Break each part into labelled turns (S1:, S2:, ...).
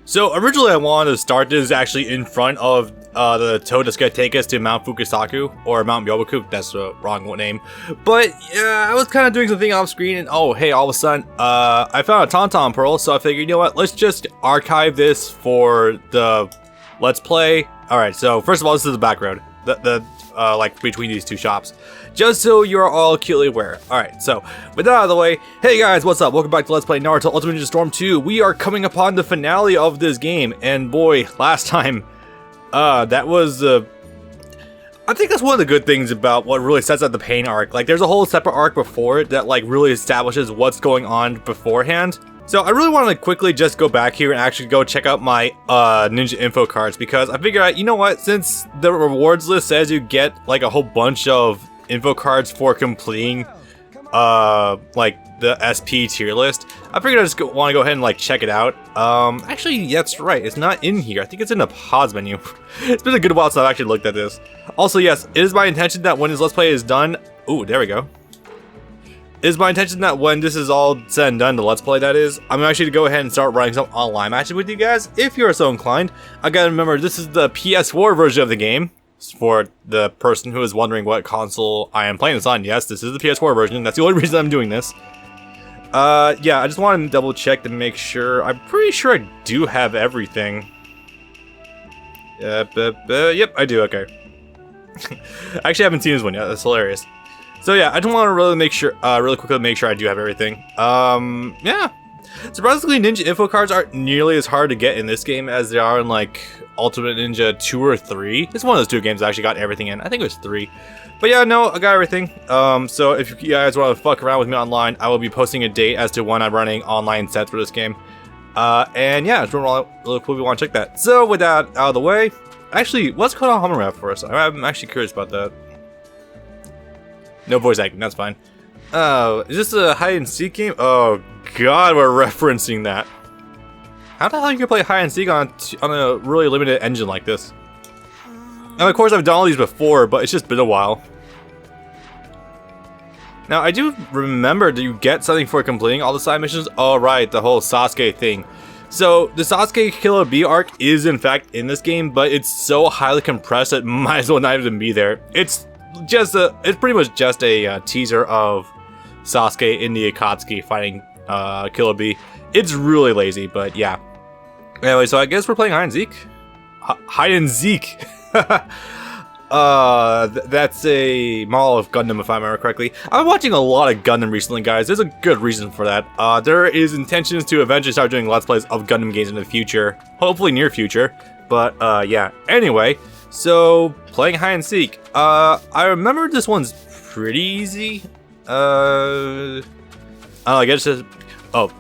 S1: So originally I wanted to start this actually in front of the toad that's gonna take us to Mount Fukusaku, or Mount Myoboku, that's the wrong name. But yeah, I was kind of doing something off screen and oh hey, all of a sudden, I found a Tauntaun Pearl, so I figured, you know what, let's just archive this for the Let's Play. Alright, so first of all, this is the back road, like between these two shops, just so you're all acutely aware. Alright, so with that out of the way, hey guys, what's up? Welcome back to Let's Play Naruto Ultimate Ninja Storm 2. We are coming upon the finale of this game, and boy, last time, that was, I think that's one of the good things about what really sets up the pain arc. Like, there's a whole separate arc before it that, like, really establishes what's going on beforehand. So I really want to quickly just go back here and actually go check out my ninja info cards, because I figured out, you know what, since the rewards list says you get like a whole bunch of info cards for completing like the SP tier list, I figured I just want to go ahead and like check it out. Actually, that's right, it's not in here. I think it's in the pause menu. It's been a good while since I've actually looked at this. Also, yes, it is my intention that when this Let's Play is done, ooh, there we go. It is my intention that when this is all said and done, the Let's Play that is, I'm actually to go ahead and start running some online matches with you guys, if you're so inclined. I gotta remember, this is the PS4 version of the game. For the person who is wondering what console I am playing this on, yes, this is the PS4 version. That's the only reason I'm doing this. Yeah, I just want to double check to make sure. I'm pretty sure I do have everything. Yep, I do, okay. I actually haven't seen this one yet, that's hilarious. So yeah, I just want to really make sure, really quickly make sure I do have everything. Yeah. Surprisingly, ninja info cards aren't nearly as hard to get in this game as they are in like Ultimate Ninja 2 or 3. It's one of those two games I actually got everything in. I think it was 3. But yeah, no, I got everything. So if you guys want to fuck around with me online, I will be posting a date as to when I'm running online sets for this game. And yeah, it's really cool if you want to check that. So with that out of the way, actually, what's going on Hammermap for us? I'm actually curious about that. No voice acting, that's fine. Is this a hide and seek game? Oh god, we're referencing that. How the hell you can play hide and seek on a really limited engine like this? And of course I've done all these before, but it's just been a while. Now I do remember that you get something for completing all the side missions. Oh right, the whole Sasuke thing. So the Sasuke Killer Bee arc is in fact in this game, but it's so highly compressed it might as well not even be there. It's pretty much just a teaser of Sasuke in the Akatsuki fighting Killer Bee. It's really lazy, but yeah. Anyway, so I guess we're playing hide and seek. Hide and seek. That's a model of Gundam, if I remember correctly. I'm watching a lot of Gundam recently, guys. There's a good reason for that. There is intentions to eventually start doing Let's Plays of Gundam games in the future. Hopefully near future. But yeah. Anyway, so playing hide and seek. I remember this one's pretty easy. I guess it's, oh.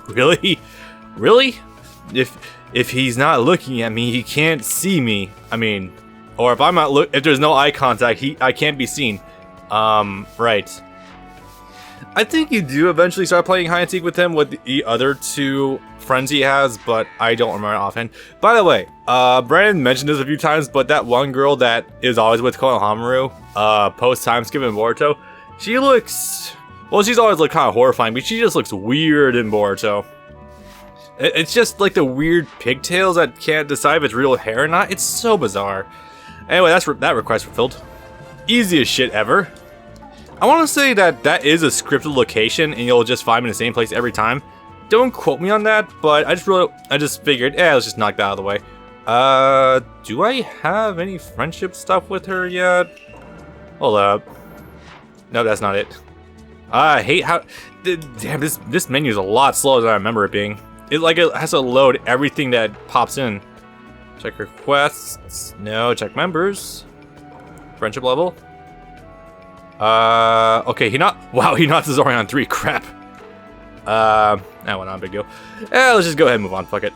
S1: Really? Really? If he's not looking at me, he can't see me. I mean, or if I'm not if there's no eye contact, I can't be seen. Right. I think you do eventually start playing hide and seek with him with the other two friends he has, but I don't remember offhand. By the way, Brandon mentioned this a few times, but that one girl that is always with Konohamaru, post time skip in Boruto, she looks, well, she's always looked kind of horrifying, but she just looks weird in Boruto. It's just like the weird pigtails that can't decide if it's real hair or not. It's so bizarre. Anyway, that request fulfilled. Easiest shit ever. I want to say that is a scripted location and you'll just find me in the same place every time. Don't quote me on that, but I just figured, let's just knock that out of the way. Do I have any friendship stuff with her yet? Hold up. No, that's not it. I hate how, damn, this menu is a lot slower than I remember it being. It has to load everything that pops in. Check requests. No, check members. Friendship level. Okay, he knocked Zorion on 3, crap. That went on, big deal. Let's just go ahead and move on, fuck it.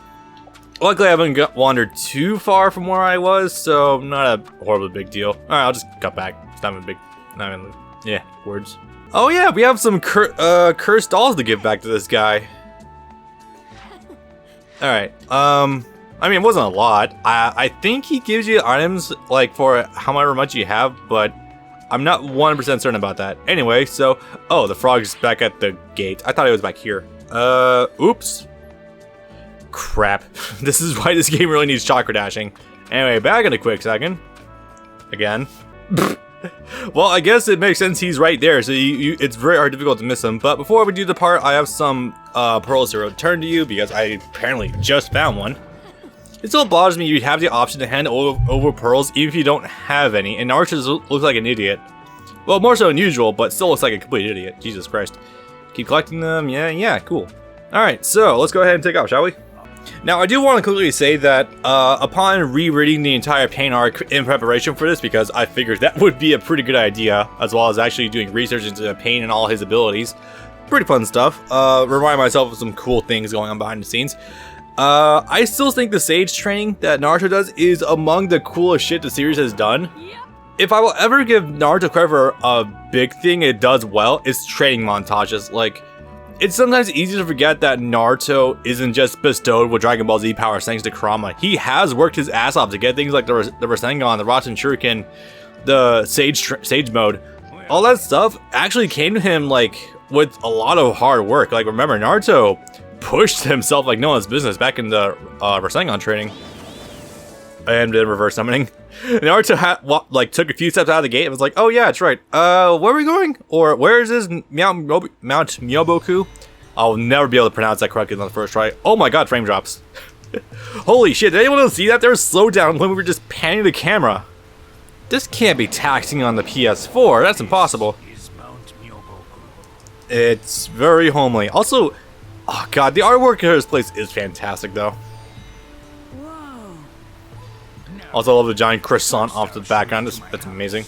S1: Luckily I haven't wandered too far from where I was, so not a horribly big deal. Alright, I'll just cut back. It's not even yeah, words. Oh yeah, we have some cursed dolls to give back to this guy. Alright, I mean, it wasn't a lot. I think he gives you items, like, for however much you have, but I'm not 100% certain about that. Anyway, so, oh, the frog's back at the gate. I thought it was back here. Oops. crap. This is why this game really needs chakra dashing. Anyway, back in a quick second. Again. Well, I guess it makes sense he's right there, so it's very difficult to miss him. But before we do the part, I have some pearls to return to you because I apparently just found one. It still bothers me you have the option to hand over pearls even if you don't have any, and Naruto looks like an idiot. Well, more so than usual, but still looks like a complete idiot. Jesus Christ. Keep collecting them, yeah, cool. Alright, so let's go ahead and take off, shall we? Now, I do want to clearly say that upon rereading the entire Pain arc in preparation for this, because I figured that would be a pretty good idea, as well as actually doing research into Pain and all his abilities. Pretty fun stuff. Remind myself of some cool things going on behind the scenes. I still think the Sage training that Naruto does is among the coolest shit the series has done. If I will ever give Naruto credit for a big thing it does well, it's training montages. Like, it's sometimes easy to forget that Naruto isn't just bestowed with Dragon Ball Z powers thanks to Kurama. He has worked his ass off to get things like the Rasengan, the Rasen Shuriken, the Sage mode. All that stuff actually came to him like with a lot of hard work. Like, remember, Naruto pushed himself like no one's business back in the Rasengan training. And then reverse summoning. Naruto took a few steps out of the gate and was like, oh yeah, that's right. Where are we going? Or where is this Mount Myoboku? I'll never be able to pronounce that correctly on the first try. Oh my god, frame drops. Holy shit, did anyone else see that? There was slowdown when we were just panning the camera. This can't be taxing on the PS4. That's impossible. It's very homely. Also, oh god, the artwork in this place is fantastic though. Also, I love the giant croissant off the background. That's amazing.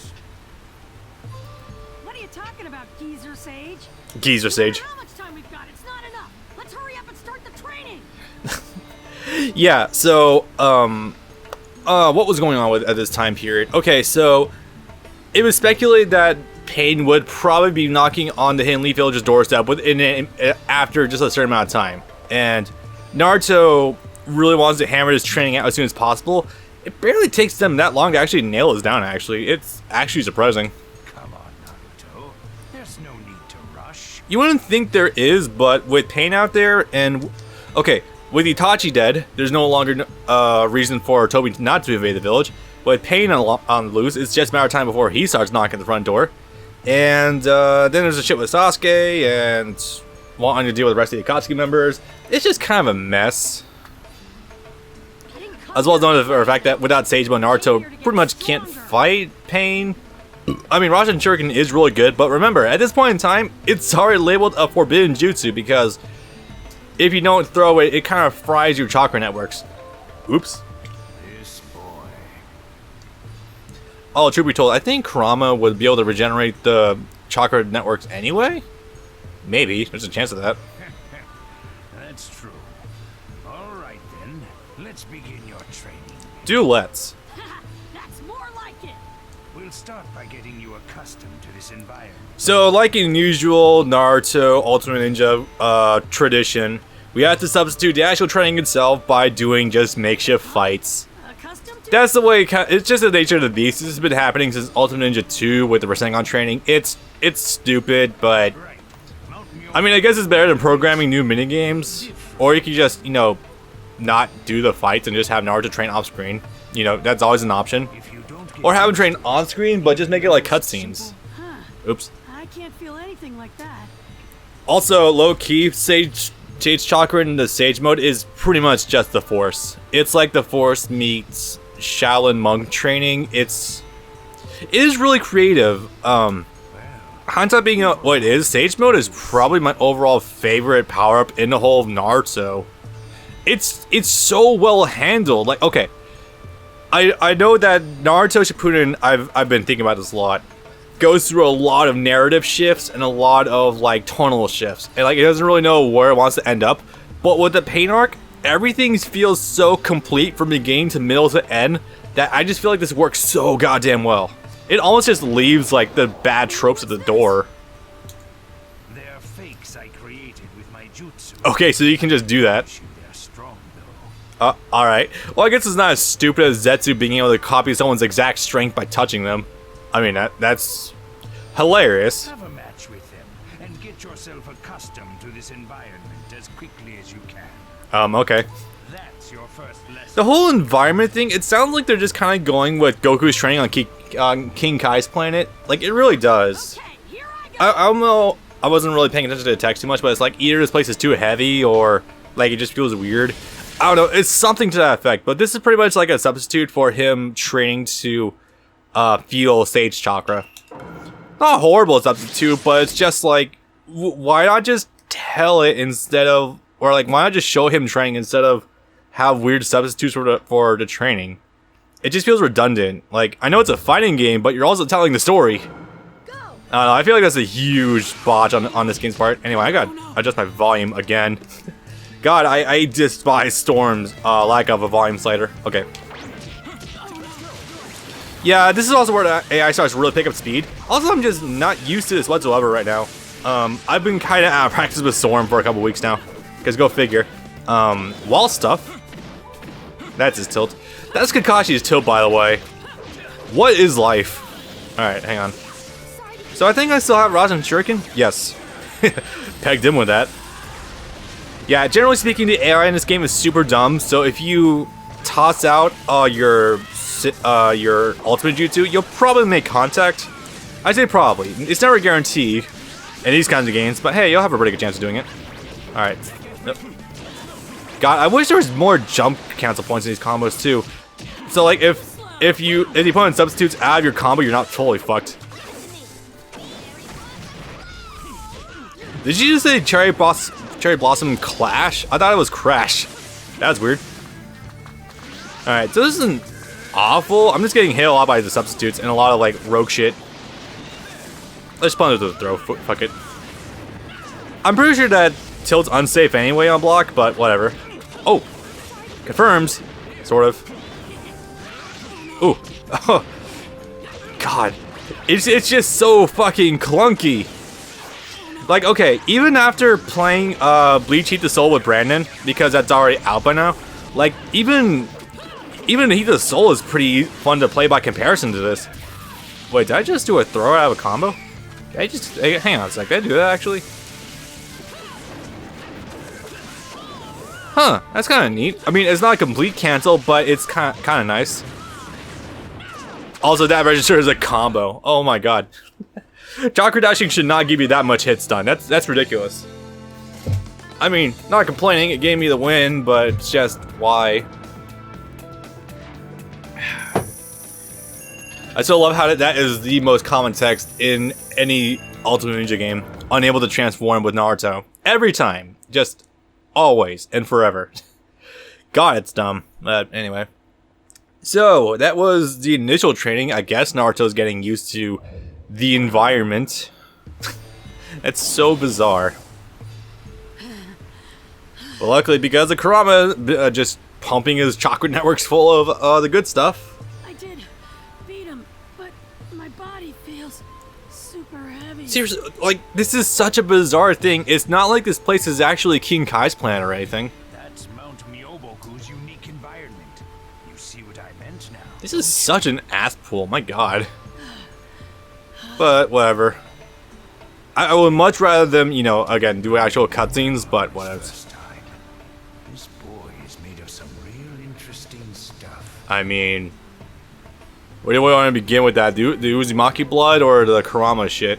S2: What are you talking about, Geezer Sage?
S1: Geezer Sage.
S2: How much time we've got? It's not enough. Let's hurry up and start the training.
S1: Yeah. So, what was going on at this time period? Okay, so it was speculated that Pain would probably be knocking on the Hidden Leaf Village's doorstep after just a certain amount of time, and Naruto really wants to hammer his training out as soon as possible. It barely takes them that long to actually nail this down, actually. It's actually surprising.
S3: Come on, Naruto. There's no need to rush.
S1: You wouldn't think there is, but with Pain out there and... Okay, with Itachi dead, there's no longer reason for Tobi not to invade the village. With Pain on the loose, it's just a matter of time before he starts knocking at the front door. And then there's the shit with Sasuke and wanting to deal with the rest of the Akatsuki members. It's just kind of a mess. As well as knowing the fact that without Sage Mode, Naruto pretty much can't fight Pain. I mean, Rasen Shuriken is really good, but remember, at this point in time, it's already labeled a forbidden jutsu because if you don't throw it, it kind of fries your chakra networks. Oops.
S3: This boy.
S1: Oh, truth be told, I think Kurama would be able to regenerate the chakra networks anyway? Maybe. There's a chance of that.
S3: That's true. All right then, let's begin your training.
S1: Do let's.
S2: That's more like it.
S3: We'll start by getting you accustomed to this environment.
S1: So, like in usual Naruto Ultimate Ninja tradition, we have to substitute the actual training itself by doing just makeshift fights.
S2: Accustomed to?
S1: That's the way it's just the nature of the beast. This has been happening since Ultimate Ninja 2 with the Rasengan training. It's stupid, but
S3: Right.
S1: I mean, I guess it's better than programming new minigames. Or you can just, you know, not do the fights and just have Naruto train off screen. You know, that's always an option.
S3: If you don't get
S1: Or have him train on screen, but just make it like cutscenes.
S2: Huh.
S1: Oops.
S2: I can't feel anything like that.
S1: Also, low-key, Sage Chakra in the Sage mode is pretty much just the Force. It's like the Force meets Shaolin monk training. It is really creative. Hindsight being what it is, Sage mode is probably my overall favorite power-up in the whole of Naruto. It's so well handled. Like, okay, I know that Naruto Shippuden, I've been thinking about this a lot, goes through a lot of narrative shifts and a lot of like tonal shifts, and like it doesn't really know where it wants to end up. But with the Pain arc, everything feels so complete from beginning to middle to end that I just feel like this works so goddamn well. It almost just leaves like the bad tropes at the door.
S3: They're fakes I created with my jutsu.
S1: Okay, so you can just do that.
S3: They're strong though.
S1: Alright. Well, I guess it's not as stupid as Zetsu being able to copy someone's exact strength by touching them. I mean, that's hilarious.
S3: Have a match with them and get yourself accustomed to this environment as quickly as you can.
S1: Okay.
S3: That your first lesson.
S1: The whole environment thing, it sounds like they're just kind of going with Goku's training on King Kai's planet. Like, it really does.
S2: Okay, here I go.
S1: I don't know, I wasn't really paying attention to the text too much, but it's like either this place is too heavy or like it just feels weird. I don't know, it's something to that effect, but this is pretty much like a substitute for him training to feel Sage Chakra. Not a horrible substitute, but it's just like, why not just tell it instead of, or like, why not just show him training instead of have weird substitutes for the training? It just feels redundant. Like, I know it's a fighting game, but you're also telling the story.
S2: Go.
S1: I don't know, I feel like that's a huge botch on this game's part. Anyway, I gotta adjust my volume again. God, I despise Storm's lack of a volume slider. Okay. Yeah, this is also where the AI starts to really pick up speed. Also, I'm just not used to this whatsoever right now. I've been kind of out of practice with Storm for a couple weeks now. Because go figure. Wall stuff. That's his tilt. That's Kakashi's tilt, by the way. What is life? Alright, hang on. So I think I still have Rasen Shuriken? Yes. Pegged in with that. Yeah, generally speaking, the AI in this game is super dumb. So if you toss out your ultimate jutsu, you'll probably make contact. I say probably. It's never guaranteed in these kinds of games, but hey, you'll have a pretty good chance of doing it. Alright. Nope. God, I wish there was more jump cancel points in these combos too. So like if the opponent substitutes out of your combo, you're not totally fucked. Did you just say Cherry Blossom Clash? I thought it was Crash. That's weird. Alright, so this isn't awful. I'm just getting hit a lot by the substitutes and a lot of like rogue shit. Let's plunge to the throw. Fuck it. I'm pretty sure that tilt's unsafe anyway on block, but whatever. Oh, confirms, sort of. Ooh, oh, God, it's just so fucking clunky. Like, okay, even after playing Bleach Heat the Soul with Brandon, because that's already out by now, like even Heat the Soul is pretty fun to play by comparison to this. Wait, did I just do a throw out of a combo? Did I just hang on a sec? Did I do that actually? Huh, that's kind of neat. I mean, it's not a complete cancel, but it's kind of nice. Also, that registers as a combo. Oh my god. Chakra dashing should not give you that much hit stun. That's ridiculous. I mean, not complaining, it gave me the win, but it's just why. I still love how that is the most common text in any Ultimate Ninja game. Unable to transform with Naruto. Every time. Just always and forever. God, it's dumb. But anyway. So, that was the initial training. I guess Naruto's getting used to the environment. That's so bizarre. But luckily, because of Kurama just pumping his chakra networks full of the good stuff.
S2: I did beat him, but my body feels super heavy.
S1: Seriously, like, this is such a bizarre thing. It's not like this place is actually King Kai's planet or anything.
S3: That's Mount Myoboku's unique environment. You see what I meant now?
S1: This is such an ass pool, my god. But, whatever. I would much rather them, you know, again, do actual cutscenes, but whatever.
S3: This time, this boy is made of some real interesting stuff.
S1: I mean, where do we want to begin with that? The Uzumaki blood or the Kurama shit?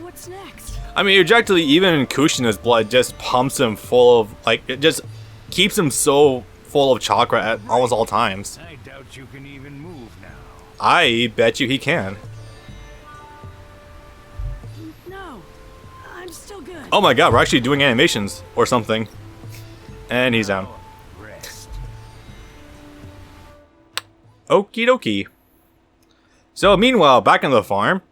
S2: What's next?
S1: I mean, objectively, even Kushina's blood just pumps him full of, like, it just keeps him so full of chakra at almost all times.
S3: I doubt you can even move now.
S1: I bet you he can.
S2: No, I'm still good.
S1: Oh my god, we're actually doing animations or something. And he's down.
S3: Rest.
S1: Okie dokie. So meanwhile, back on the farm.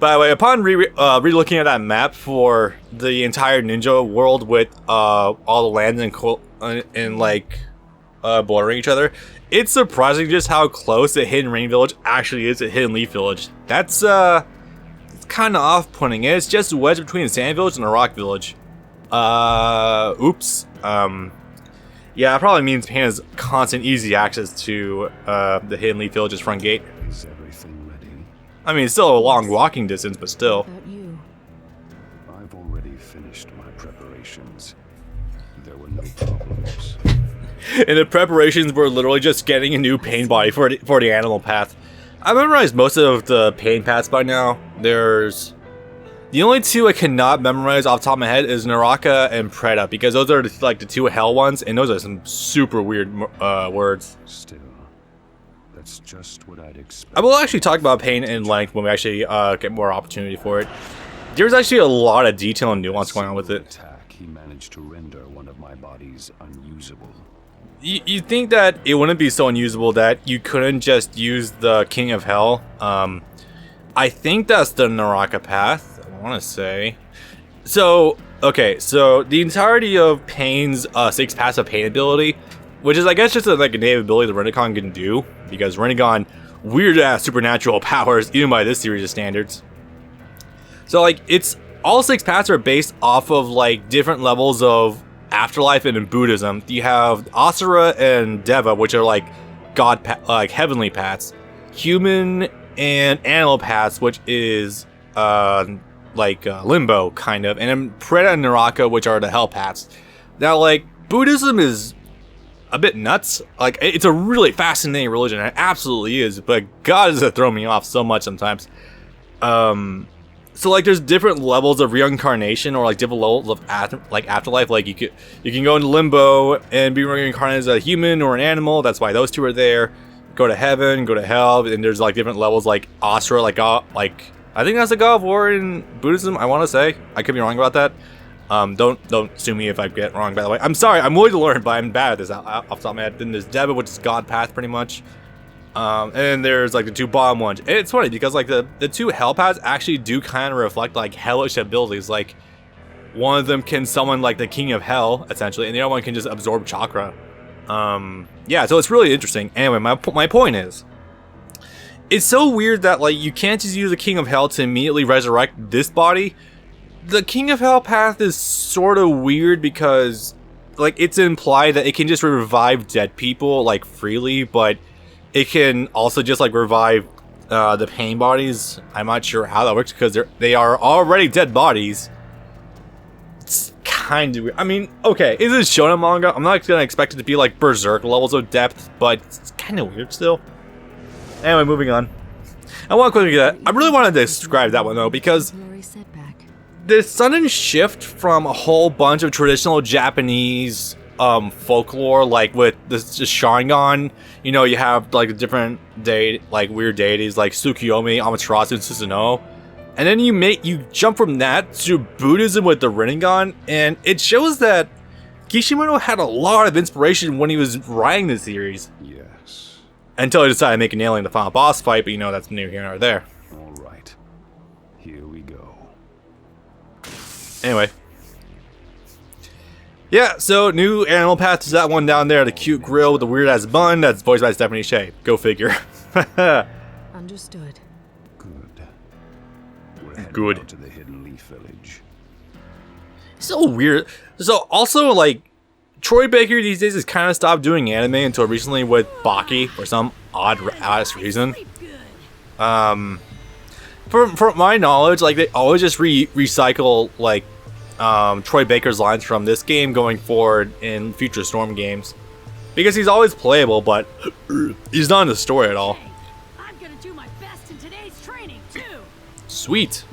S1: By the way, upon re-looking at that map for the entire ninja world with all the lands and like bordering each other, it's surprising just how close the Hidden Rain Village actually is to Hidden Leaf Village. That's it's kind of off-putting. It's just wedged between the Sand Village and the Rock Village. Oops. Yeah, it probably means Japan has constant easy access to the Hidden Leaf Village's front gate.
S3: Is everything ready?
S1: I mean, it's still a long walking distance, but still.
S4: About you.
S3: I've already finished my preparations. there were no problems.
S1: And the preparations were literally just getting a new pain body for the animal path. I memorized most of the pain paths by now. There's the only two I cannot memorize off the top of my head is Naraka and Preda, because those are like the two hell ones, and those are some super weird words.
S3: Still, that's just what I'd expect.
S1: I will actually talk about pain in length when we actually get more opportunity for it. There's actually a lot of detail and nuance going on with it.
S3: Attack, he managed to render one of my bodies unusable.
S1: You think that it wouldn't be so unusable that you couldn't just use the King of Hell? I think that's the Naraka path. I want to say. So okay, so the entirety of Pain's 6 passive pain ability, which is I guess just like a native ability that Rinnegan can do, because Rinnegan weird ass supernatural powers even by this series of standards. So like it's all 6 paths are based off of like different levels of afterlife, and in Buddhism you have Asura and Deva, which are like like heavenly paths, human and animal paths, which is limbo kind of, and then Preda and Naraka, which are the hell paths. Now like Buddhism is a bit nuts. Like it's a really fascinating religion, it absolutely is, but God does it throw me off so much sometimes. So like there's different levels of reincarnation, or like different levels of afterlife. Like you can go into limbo and be reincarnated as a human or an animal. That's why those two are there. Go to heaven, go to hell, and there's like different levels like Asura, like I think that's the God of War in Buddhism. I want to say I could be wrong about that. Don't sue me if I get wrong. By the way, I'm sorry. I'm willing to learn, but I'm bad at this off the top of my head. Then there's Deva, which is God path pretty much. And then there's like the 2 bottom ones. And it's funny because like the 2 hell paths actually do kind of reflect like hellish abilities. Like one of them can summon like the King of Hell essentially, and the other one can just absorb chakra. Yeah, so it's really interesting. Anyway, my point is, it's so weird that like you can't just use the King of Hell to immediately resurrect this body. The King of Hell path is sort of weird because like it's implied that it can just revive dead people like freely, but it can also just like revive the pain bodies. I'm not sure how that works because they are already dead bodies. It's kind of weird. I mean, okay, is it shonen manga? I'm not gonna expect it to be like Berserk levels of depth, but it's kind of weird still. Anyway, moving on. I want to quickly get that. I really wanted to describe that one though, because the sudden shift from a whole bunch of traditional Japanese folklore, like with the Sharingan, you know, you have like different weird deities like Tsukuyomi, Amaterasu, and Susanoo, and then you jump from that to Buddhism with the Rinnegan, and it shows that Kishimoto had a lot of inspiration when he was writing the series.
S3: Yes.
S1: Until he decided to make an alien the final boss fight, but you know that's neither here nor there.
S3: All right, here we go.
S1: Anyway. Yeah, so new animal path is that one down there, the cute grill with the weird ass bun that's voiced by Stephanie Shea. Go figure.
S4: Understood.
S3: Good. We're heading
S1: Good.
S3: out to the Hidden Leaf Village.
S1: So weird. So also like Troy Baker these days has kind of stopped doing anime until recently with Baki for some odd ass reason. From my knowledge, like they always just recycle like Troy Baker's lines from this game going forward in future Storm games, because he's always playable, but he's not in the story at all.
S2: I'm gonna do my best in today's training too.
S1: Sweet.